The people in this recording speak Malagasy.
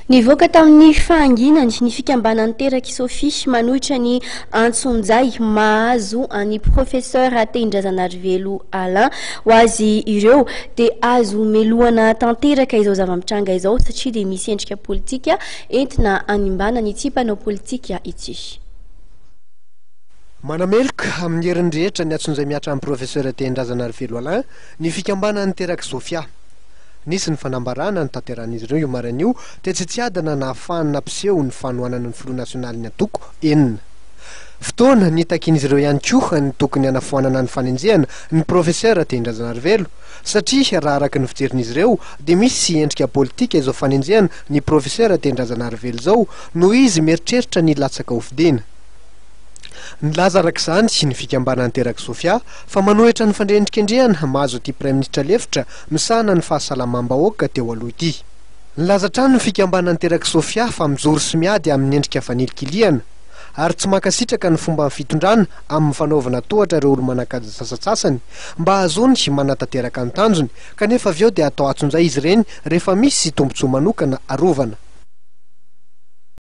Nivoaka tamin'ny fahanginany ny fikambanany teraky Sofia manohitra ny antsonjay mahazo any professeur Tendrazanarivelo Alain ho azy ireo dia azo melohana tanteraka izao zava-mitranga izao satria dia misy endrika politika entina animbana ity mpanao politika ity. Manameloka amin'ny herin'ny rehetra ny antsonjay miatra amin'ny professeur Tendrazanarivelo Alain ny fikambanany teraky Sofia. Nisy ny fanambarana ny tanteran'izy ireo io maran'io tetsetsiadana nahafahana nampiseho ny fanohanana ny filoha nasionaly ny antoko enina. Fotoana nitakin'izy ireo ihany koa ny tokony hanafoanana ny fanenjehana ny professeur Tendrazanarivelo satria raha araka ny fijerin'izy ireo dia misy endrika politika izao fanenjehana ny professeur Tendrazanarivelo zao noho izy mieritreritra ny latsaka hofidiana. Nilaza arak'izany ny fikambanany teraky Sofia fa manohitra ny fandrendrikendrehana mahazo ity praiminisitra lefitra misahana ny fahasalamam-bahoaka teo aloha ity. Nilaza trano ny fikambanany teraky Sofia fa mijoro sy miady amin'ny endrika fanilikiliana ary tsy makasitraka ny fomba fitondrana amin'ny fanaovana tohatra ireo olo manakaja sasatsasany mba ahazony manatanteraka ny tanjony kanefa avy eo dia atao atsonjay izy ireny rehefa misy tombontsoa manokana arovana.